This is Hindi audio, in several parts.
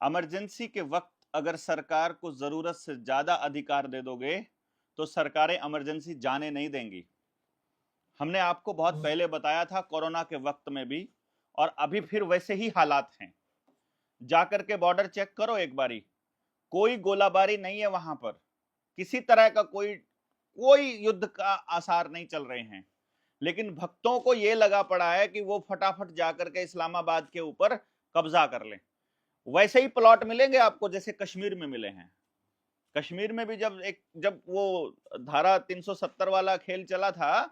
इमरजेंसी के वक्त अगर सरकार को जरूरत से ज्यादा अधिकार दे दोगे तो सरकारें इमरजेंसी जाने नहीं देंगी। हमने आपको बहुत पहले बताया था कोरोना के वक्त में भी, और अभी फिर वैसे ही हालात हैं। जाकर के बॉर्डर चेक करो एक बारी, कोई गोलाबारी नहीं है वहां पर, किसी तरह का कोई कोई युद्ध का आसार नहीं चल रहे हैं। लेकिन भक्तों को यह लगा पड़ा है कि वो फटाफट जाकर के इस्लामाबाद के ऊपर कब्जा कर लें। वैसे ही प्लॉट मिलेंगे आपको जैसे कश्मीर में मिले हैं। कश्मीर में भी जब वो धारा 370 वाला खेल चला था,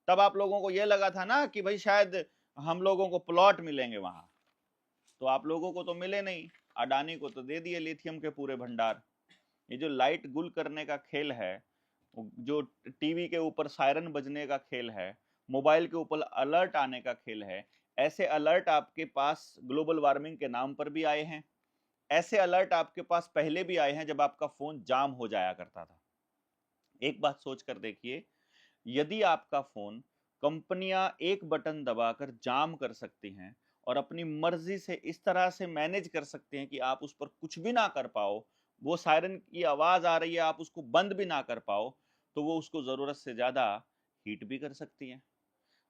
तब आप लोगों को यह लगा था ना कि भाई शायद हम लोगों को प्लॉट मिलेंगे वहां। तो आप लोगों को तो मिले नहीं, अडानी को तो दे दिए लिथियम के पूरे भंडार। ये जो लाइट गुल करने का खेल है, जो टीवी के ऊपर सायरन बजने का खेल है, मोबाइल के ऊपर अलर्ट आने का खेल है, ऐसे अलर्ट आपके पास ग्लोबल वार्मिंग के नाम पर भी आए हैं। ऐसे अलर्ट आपके पास पहले भी आए हैं जब आपका फोन जाम हो जाया करता था। एक बात सोच कर देखिए, यदि आपका फोन कंपनियां एक बटन दबाकर जाम कर सकती हैं और अपनी मर्जी से इस तरह से मैनेज कर सकते हैं कि आप उस पर कुछ भी ना कर पाओ, वो सायरन की आवाज आ रही है आप उसको बंद भी ना कर पाओ, तो वो उसको जरूरत से ज्यादा हीट भी कर सकती हैं।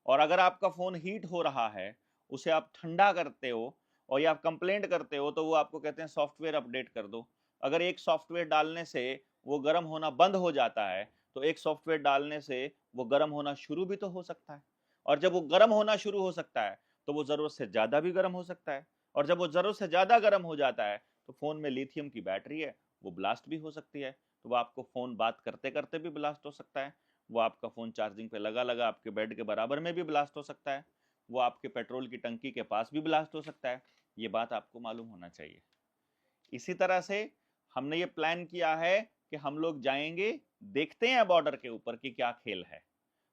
और अगर आपका फोन हीट हो रहा है, उसे आप ठंडा करते हो और या आप कंप्लेंट करते हो, तो वो आपको कहते हैं सॉफ्टवेयर अपडेट कर दो। अगर एक सॉफ्टवेयर डालने से वो गर्म होना बंद हो जाता है, तो एक सॉफ्टवेयर डालने से वो गर्म होना शुरू भी तो हो सकता है। और जब वो गर्म होना शुरू हो सकता है, तो वो जरूरत से ज्यादा भी गर्म हो सकता है। और जब वो जरूरत से ज्यादा गर्म हो जाता है, तो फोन में लिथियम की बैटरी है, वो ब्लास्ट भी हो सकती है। तो वो आपको फोन बात करते करते भी ब्लास्ट हो सकता है। वो आपका फोन चार्जिंग पे लगा लगा आपके बेड के बराबर में भी ब्लास्ट हो सकता है। वो आपके पेट्रोल की टंकी के पास भी ब्लास्ट हो सकता है। ये बात आपको मालूम होना चाहिए। इसी तरह से हमने ये प्लान किया है कि हम लोग जाएंगे, देखते हैं बॉर्डर के ऊपर कि क्या खेल है।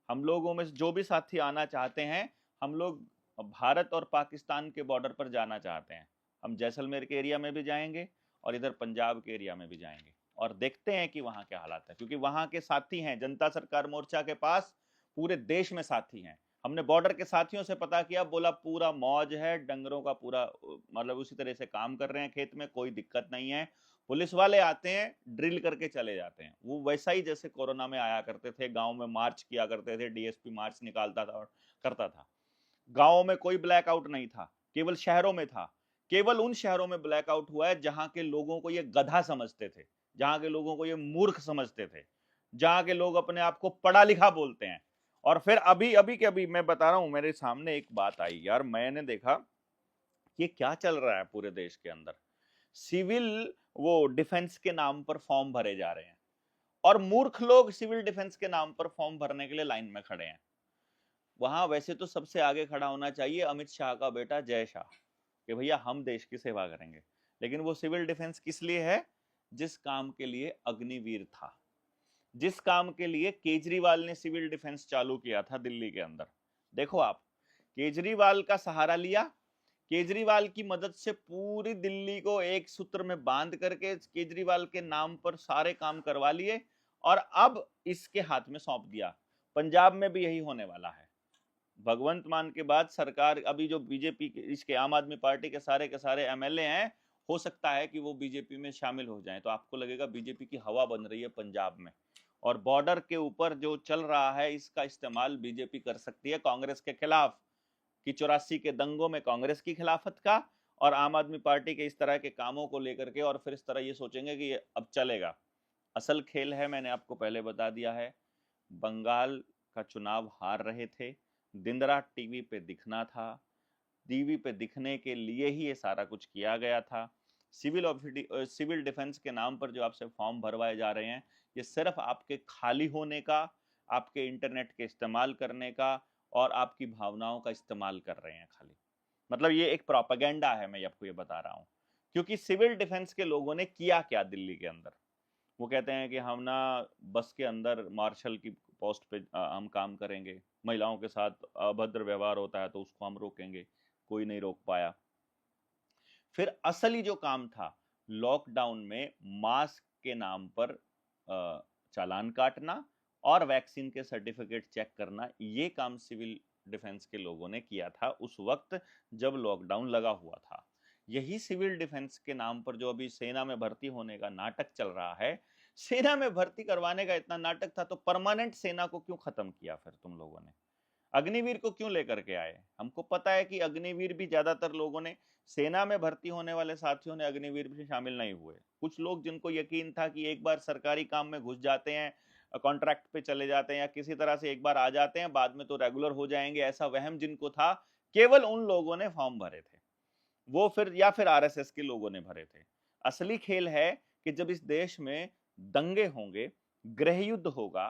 हम लोगों में जो भी साथी आना चाहते हैं, हम लोग भारत और पाकिस्तान के बॉर्डर पर जाना चाहते हैं। हम जैसलमेर के एरिया में भी जाएंगे और इधर पंजाब के एरिया में भी जाएंगे, और देखते हैं कि वहां क्या हालात है। क्योंकि वहां के साथी हैं, जनता सरकार मोर्चा के पास पूरे देश में साथी हैं। हमने बॉर्डर के साथियों से पता किया, बोला पूरा मौज है, डंगरों का पूरा मतलब उसी तरह से काम कर रहे हैं, खेत में कोई दिक्कत नहीं है। पुलिस वाले आते हैं, ड्रिल करके चले जाते हैं। वो वैसा ही जैसे कोरोना में आया करते थे, गांव में मार्च किया करते थे, डीएसपी मार्च निकालता था और करता था। गांवों में कोई ब्लैकआउट नहीं था, केवल शहरों में था। केवल उन शहरों में ब्लैकआउट हुआ है जहां के लोगों को ये गधा समझते थे, जहां के लोगों को ये मूर्ख समझते थे, जहां के लोग अपने आप को पढ़ा लिखा बोलते हैं। और फिर अभी अभी के अभी मैं बता रहा हूं, मेरे सामने एक बात आई यार, मैंने देखा कि क्या चल रहा है पूरे देश के अंदर। सिविल वो डिफेंस के नाम पर फॉर्म भरे जा रहे हैं, और मूर्ख लोग सिविल डिफेंस के नाम पर फॉर्म भरने के लिए लाइन में खड़े हैं। वहां वैसे तो सबसे आगे खड़ा होना चाहिए अमित शाह का बेटा जय शाह, कि भैया हम देश की सेवा करेंगे। लेकिन वो सिविल डिफेंस किस लिए है? जिस काम के लिए अग्निवीर था, जिस काम के लिए केजरीवाल ने सिविल डिफेंस चालू किया था दिल्ली के अंदर। देखो आप, केजरीवाल का सहारा लिया, केजरीवाल की मदद से पूरी दिल्ली को एक सूत्र में बांध करके केजरीवाल के नाम पर सारे काम करवा लिए, और अब इसके हाथ में सौंप दिया। पंजाब में भी यही होने वाला है। भगवंत मान के बाद सरकार, अभी जो बीजेपी इसके आम आदमी पार्टी के सारे एमएलए हैं, हो सकता है कि वो बीजेपी में शामिल हो जाएं। तो आपको लगेगा बीजेपी की हवा बन रही है पंजाब में। और बॉर्डर के ऊपर जो चल रहा है, इसका इस्तेमाल बीजेपी कर सकती है कांग्रेस के खिलाफ, कि 84 के दंगों में कांग्रेस की खिलाफत का, और आम आदमी पार्टी के इस तरह के कामों को लेकर के, और फिर इस तरह ये सोचेंगे कि ये अब चलेगा। असल खेल है, मैंने आपको पहले बता दिया है। बंगाल का चुनाव हार रहे थे, दिन रात टीवी पे दिखना था, टीवी पे दिखने के लिए ही ये सारा कुछ किया गया था। सिविल डिफेंस के नाम पर जो आपसे फॉर्म भरवाए जा रहे हैं, ये सिर्फ आपके खाली होने का, आपके इंटरनेट के इस्तेमाल करने का, और आपकी भावनाओं का इस्तेमाल कर रहे हैं खाली। मतलब ये एक प्रोपेगेंडा है, मैं आपको ये बता रहा हूं। क्योंकि सिविल डिफेंस के लोगों ने किया क्या दिल्ली के अंदर? वो कहते हैं कि हम ना बस के अंदर मार्शल की पोस्ट पे हम काम करेंगे, महिलाओं के साथ अभद्र व्यवहार होता है तो उसको हम रोकेंगे। कोई नहीं रोक पाया। फिर असली जो काम था, लॉकडाउन में मास्क के नाम पर चालान काटना और वैक्सीन के सर्टिफिकेट चेक करना, ये काम सिविल डिफेंस के लोगों ने किया था उस वक्त जब लॉकडाउन लगा हुआ था। यही सिविल डिफेंस के नाम पर जो अभी सेना में भर्ती होने का नाटक चल रहा है, सेना में भर्ती करवाने का इतना नाटक था तो परमानेंट सेना को क्यों खत्म किया फिर तुम लोगों ने? अग्निवीर को क्यों लेकर के आए? हमको पता है कि अग्निवीर भी ज्यादातर लोगों ने, सेना में भर्ती होने वाले साथियों ने अग्निवीर में शामिल नहीं हुए। कुछ लोग जिनको यकीन था कि एक बार सरकारी काम में घुस जाते हैं, कॉन्ट्रैक्ट पे चले जाते हैं या किसी तरह से एक बार आ जाते हैं, बाद में तो रेगुलर हो जाएंगे, ऐसा वहम जिनको था, केवल उन लोगों ने फॉर्म भरे थे। वो फिर या फिर आरएसएस के लोगों ने भरे थे। असली खेल है कि जब इस देश में दंगे होंगे, गृह युद्ध होगा,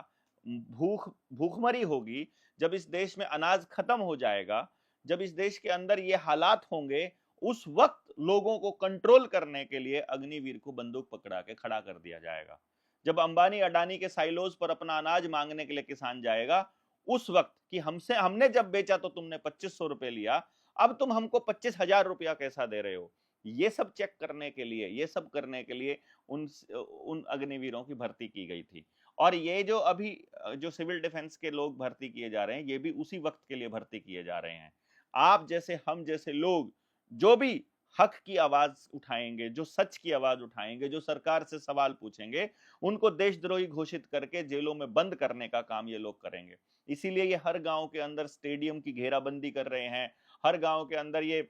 भूखमरी होगी, जब इस देश में अनाज खत्म हो जाएगा, जब इस देश के अंदर ये हालात होंगे, उस वक्त लोगों को कंट्रोल करने के लिए अग्निवीर को बंदूक पकड़ा के खड़ा कर दिया जाएगा। जब अंबानी अडानी के साइलोज पर अपना अनाज मांगने के लिए किसान जाएगा, उस वक्त कि हमने जब बेचा तो तुमने 2500 रुपए लिया, अब तुम हमको 25,000 रुपया कैसा दे रहे हो, ये सब चेक करने के लिए, ये सब करने के लिए उन अग्निवीरों की भर्ती की गई थी। और ये जो अभी जो सिविल डिफेंस के लोग भर्ती किए जा रहे हैं, ये भी उसी वक्त के लिए भर्ती किए जा रहे हैं। आप जैसे, हम जैसे लोग जो भी हक की आवाज उठाएंगे, जो सच की आवाज उठाएंगे, जो सरकार से सवाल पूछेंगे, उनको देशद्रोही घोषित करके जेलों में बंद करने का काम ये लोग करेंगे। इसीलिए ये हर गांव के अंदर स्टेडियम की घेराबंदी कर रहे हैं। हर गांव के अंदर ये,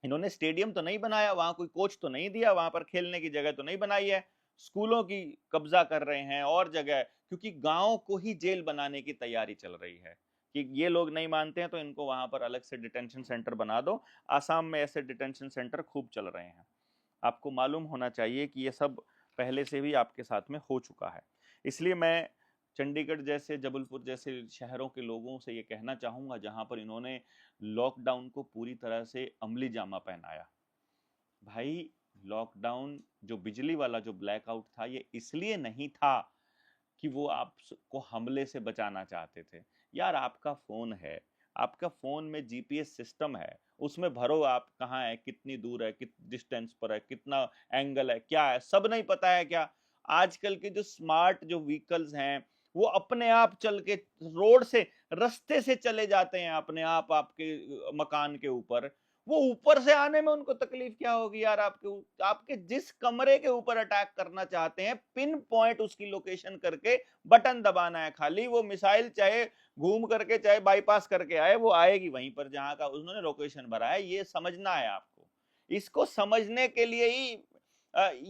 इन्होंने स्टेडियम तो नहीं बनाया, वहां कोई कोच तो नहीं दिया, वहां पर खेलने की जगह तो नहीं बनाई है, स्कूलों की कब्जा कर रहे हैं और जगह, क्योंकि गांव को ही जेल बनाने की तैयारी चल रही है कि ये लोग नहीं मानते हैं तो इनको वहां पर अलग से डिटेंशन सेंटर बना दो। आसाम में ऐसे डिटेंशन सेंटर खूब चल रहे हैं। आपको मालूम होना चाहिए कि ये सब पहले से भी आपके साथ में हो चुका है। इसलिए मैं चंडीगढ़ जैसे, जबलपुर जैसे शहरों के लोगों से ये कहना चाहूंगा, जहां पर इन्होंने लॉकडाउन को पूरी तरह से अमली जामा पहनाया। भाई, लॉकडाउन जो बिजली वाला जो ब्लैकआउट था, ये इसलिए नहीं था कि वो आपको हमले से बचाना चाहते थे। यार, आपका फोन है, आपका फोन में जीपीएस सिस्टम है, उसमें भरो आप कहाँ है, कितनी दूर है, कित डिस्टेंस पर है, कितना एंगल है, क्या है, सब नहीं पता है क्या? आजकल के जो स्मार्ट जो व्हीकल्स हैं, वो अपने आप चल के रोड से, रास्ते से चले जाते हैं अपने आप आपके मकान के ऊपर। वो ऊपर से आने में उनको तकलीफ क्या होगी यार? आपके जिस कमरे के ऊपर अटैक करना चाहते हैं, पिन पॉइंट उसकी लोकेशन करके बटन दबाना है खाली, वो मिसाइल चाहे घूम करके चाहे बाईपास करके आए, वो आएगी वहीं पर जहां का उन्होंने लोकेशन भरा है। ये समझना है आपको। इसको समझने के लिए ही,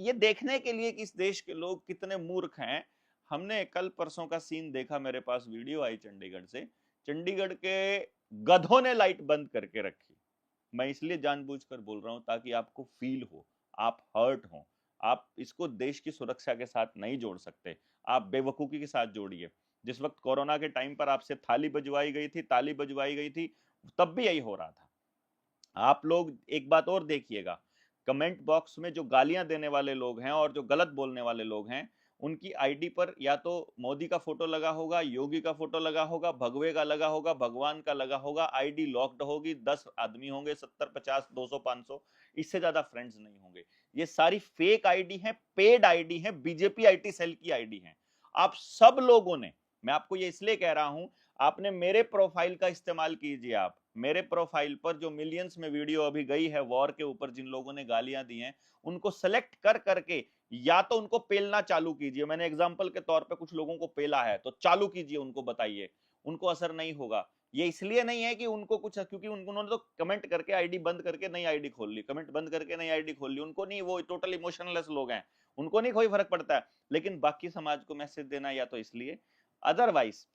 ये देखने के लिए कि इस देश के लोग कितने मूर्ख हैं, हमने कल परसों का सीन देखा, मेरे पास वीडियो आई चंडीगढ़ से। चंडीगढ़ के गधों ने लाइट बंद करके रखी। मैं इसलिए जानबूझकर बोल रहा हूं ताकि आपको फील हो, आप हर्ट हो। आप इसको देश की सुरक्षा के साथ नहीं जोड़ सकते, आप बेवकूफी के साथ जोड़िए। जिस वक्त कोरोना के टाइम पर आपसे थाली बजवाई गई थी, ताली बजवाई गई थी, तब भी यही हो रहा था। आप लोग एक बात और देखिएगा, कमेंट बॉक्स में जो गालियां देने वाले लोग हैं और जो गलत बोलने वाले लोग हैं, उनकी आईडी पर या तो मोदी का फोटो लगा होगा, योगी का फोटो लगा होगा, भगवे का लगा होगा, भगवान का लगा होगा, आईडी लॉक्ड होगी, 10 आदमी होंगे, 70 50 200 500, इससे ज्यादा फ्रेंड्स नहीं होंगे। ये सारी फेक आईडी है, पेड आईडी है, बीजेपी आईटी सेल की आईडी है। आप सब लोगों ने, मैं आपको ये इसलिए कह रहा हूं, आपने मेरे प्रोफाइल का इस्तेमाल कीजिए। आप मेरे प्रोफाइल पर जो मिलियंस में वीडियो अभी गई है वॉर के ऊपर, जिन लोगों ने गालियां दी हैं, उनको सेलेक्ट कर करके या तो उनको पेलना चालू कीजिए। मैंने एग्जांपल के तौर पे कुछ लोगों को पेला है, तो चालू कीजिए, उनको बताइए। उनको असर नहीं होगा। ये इसलिए नहीं है कि उनको कुछ, क्योंकि उन्होंने तो कमेंट करके आईडी बंद करके नई आईडी खोल ली, कमेंट बंद करके नई आईडी खोल ली, उनको नहीं, वो टोटल इमोशनलेस लोग हैं, उनको नहीं कोई फर्क पड़ता है। लेकिन बाकी समाज को मैसेज देना या तो इसलिए, अदरवाइज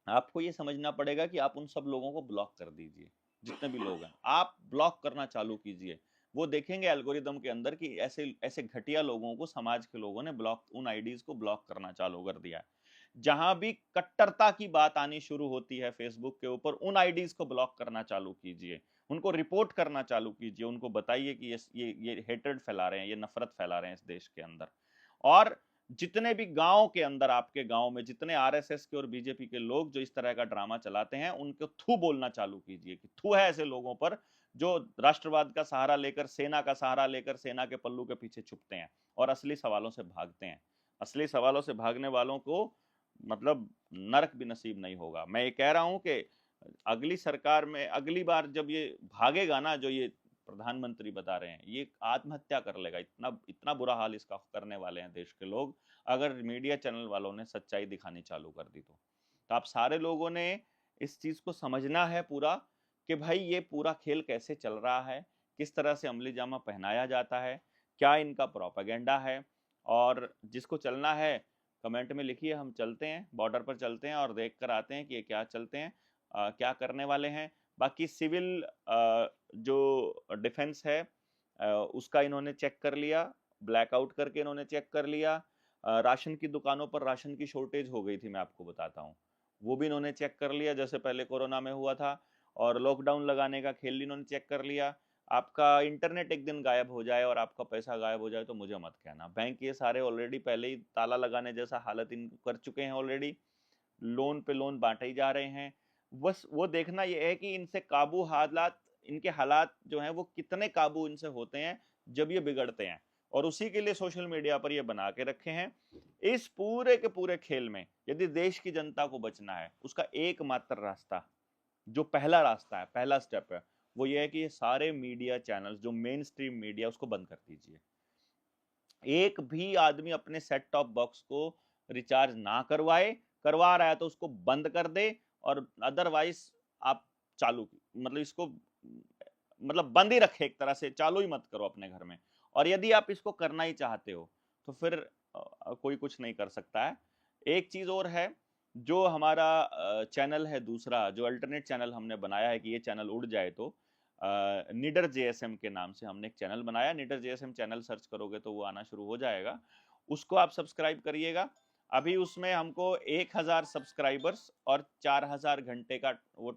आपको ये समझना पड़ेगा कि आप उन सब लोगों को ब्लॉक कर दीजिए। जितने भी लोग हैं, आप ब्लॉक करना चालू कीजिए। वो देखेंगे एल्गोरिदम के अंदर कि ऐसे ऐसे घटिया लोगों को समाज के लोगों ने ब्लॉक, उन आईडीज को ब्लॉक करना चालू कर दिया है। जहां भी कट्टरता की बात आनी शुरू होती है फेसबुक के ऊपर, उन आईडीज को ब्लॉक करना चालू कीजिए, उनको रिपोर्ट करना चालू कीजिए, उनको बताइए कि ये हेट्रेड फैला रहे हैं, ये नफरत फैला रहे हैं इस देश के अंदर। और जितने भी गांव के अंदर, आपके गांव में जितने आरएसएस के और बीजेपी के लोग जो इस तरह का ड्रामा चलाते हैं, उनको थू बोलना चालू कीजिए कि थू है ऐसे लोगों पर जो राष्ट्रवाद का सहारा लेकर, सेना का सहारा लेकर सेना के पल्लू के पीछे छुपते हैं और असली सवालों से भागते हैं। असली सवालों से भागने वालों को मतलब नरक भी नसीब नहीं होगा। मैं ये कह रहा हूं कि अगली सरकार में, अगली बार जब ये भागेगा ना, जो ये प्रधानमंत्री बता रहे हैं, ये आत्महत्या कर लेगा, इतना इतना बुरा हाल इसका करने वाले हैं देश के लोग, अगर मीडिया चैनल वालों ने सच्चाई दिखानी चालू कर दी तो आप सारे लोगों ने इस चीज को समझना है पूरा कि भाई ये पूरा खेल कैसे चल रहा है, किस तरह से अमली जामा पहनाया जाता है, क्या इनका प्रोपेगेंडा है। और जिसको चलना है कमेंट में लिखिए, हम चलते हैं, बॉर्डर पर चलते हैं और देख कर आते हैं कि ये क्या चलते हैं, क्या करने वाले हैं। बाकी सिविल जो डिफेंस है उसका इन्होंने चेक कर लिया, ब्लैकआउट करके इन्होंने चेक कर लिया। राशन की दुकानों पर राशन की शॉर्टेज हो गई थी, मैं आपको बताता हूँ, वो भी इन्होंने चेक कर लिया जैसे पहले कोरोना में हुआ था। और लॉकडाउन लगाने का खेल इन्होंने चेक कर लिया। आपका इंटरनेट एक दिन गायब हो जाए और आपका पैसा गायब हो जाए तो मुझे मत कहना, बैंक ये सारे ऑलरेडी पहले ही ताला लगाने जैसा हालत इन कर चुके हैं ऑलरेडी, लोन पे लोन बांटे ही जा रहे हैं। बस वो देखना ये है कि इनसे काबू हालात, इनके हालात जो हैं वो कितने काबू इनसे होते हैं जब ये बिगड़ते हैं, और उसी के लिए सोशल मीडिया पर ये बना के रखे हैं। इस पूरे के पूरे खेल में यदि देश की जनता को बचना है, उसका एकमात्र रास्ता, जो पहला रास्ता है, पहला स्टेप है, वो ये है कि ये सारे मीडिया चैनल्स जो मेन स्ट्रीम मीडिया उसको बंद कर दीजिए। एक भी आदमी अपने सेट टॉप बॉक्स को रिचार्ज ना करवाए, करवा रहा है तो उसको बंद कर दे, और अदरवाइज आप चालू, मतलब इसको मतलब बंद ही रखे, एक तरह से चालू ही मत करो अपने घर में। और यदि आप इसको करना ही चाहते हो तो फिर कोई कुछ नहीं कर सकता है। एक चीज और है, जो हमारा चैनल है दूसरा, जो अल्टरनेट चैनल हमने बनाया है कि ये चैनल उड़ जाए तो निडर जेएसएम के नाम से हमने एक चैनल बनाया। निडर जेएसएम चैनल सर्च करोगे तो वो आना शुरू हो जाएगा, उसको आप सब्सक्राइब करिएगा। अभी उसमें हमको 1000 सब्सक्राइबर्स और 4000 घंटे का वो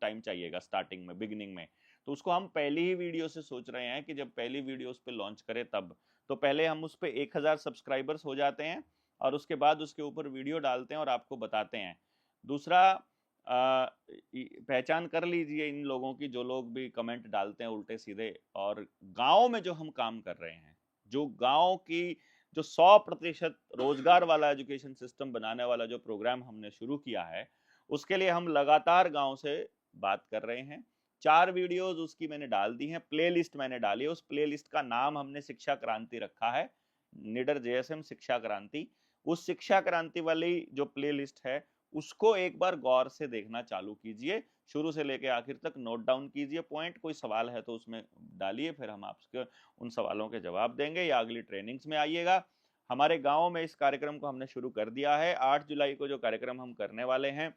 टाइम चाहिएगा स्टार्टिंग में, बिगिनिंग में। तो उसको हम पहली ही वीडियो से सोच रहे हैं कि जब पहली वीडियो उस पर लॉन्च करें तब, तो पहले हम उस पर 1000 सब्सक्राइबर्स हो जाते हैं और उसके बाद उसके ऊपर वीडियो डालते हैं और आपको बताते हैं। दूसरा, पहचान कर लीजिए इन लोगों की, जो लोग भी कमेंट डालते हैं उल्टे सीधे। और गांव में जो हम काम कर रहे हैं, जो गांव की जो 100% रोजगार वाला एजुकेशन सिस्टम बनाने वाला जो प्रोग्राम हमने शुरू किया है, उसके लिए हम लगातार गांव से बात कर रहे हैं। 4 वीडियोस उसकी मैंने डाल दी हैं, प्लेलिस्ट मैंने डाली है, उस प्लेलिस्ट का नाम हमने शिक्षा क्रांति रखा है, निडर जेएसएम शिक्षा क्रांति। उस शिक्षा क्रांति वाली जो प्लेलिस्ट है उसको एक बार गौर से देखना चालू कीजिए, शुरू से लेकर आखिर तक नोट डाउन कीजिए पॉइंट, कोई सवाल है तो उसमें डालिए, फिर हम आपके उन सवालों के जवाब देंगे, या अगली ट्रेनिंग्स में आइएगा। हमारे गांव में इस कार्यक्रम को हमने शुरू कर दिया है। 8 जुलाई को जो कार्यक्रम हम करने वाले हैं,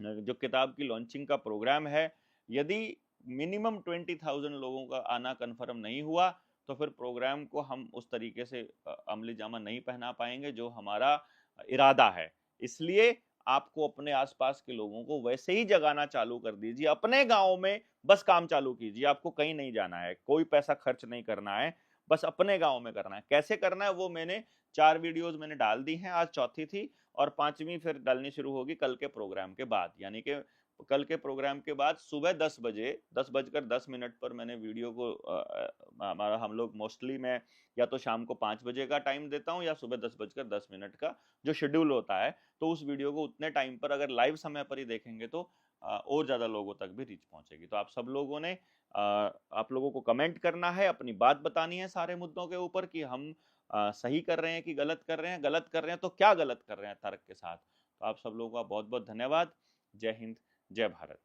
जो किताब की लॉन्चिंग का प्रोग्राम है, यदि मिनिमम 20,000 लोगों का आना कंफर्म नहीं हुआ तो फिर प्रोग्राम को हम उस तरीके से अमली जामा नहीं पहना पाएंगे जो हमारा इरादा है। इसलिए आपको अपने आसपास के लोगों को वैसे ही जगाना चालू कर दीजिए, अपने गांव में बस काम चालू कीजिए, आपको कहीं नहीं जाना है, कोई पैसा खर्च नहीं करना है, बस अपने गांव में करना है। कैसे करना है वो मैंने 4 वीडियोस मैंने डाल दी हैं, आज चौथी थी और 5वीं फिर डालनी शुरू होगी कल के प्रोग्राम के बाद। यानी कि कल के प्रोग्राम के बाद सुबह 10 बजे 10:10 पर मैंने वीडियो को हमारा हम लोग मोस्टली मैं या तो शाम को 5 बजे का टाइम देता हूं या सुबह 10:10 का जो शेड्यूल होता है, तो उस वीडियो को उतने टाइम पर अगर लाइव समय पर ही देखेंगे तो और ज्यादा लोगों तक भी रीच पहुंचेगी। तो आप सब लोगों ने आप लोगों को कमेंट करना है, अपनी बात बतानी है सारे मुद्दों के ऊपर कि हम सही कर रहे हैं कि गलत कर रहे हैं, गलत कर रहे हैं तो क्या गलत कर रहे हैं तर्क के साथ। तो आप सब लोगों का बहुत बहुत धन्यवाद। जय हिंद, जय भारत।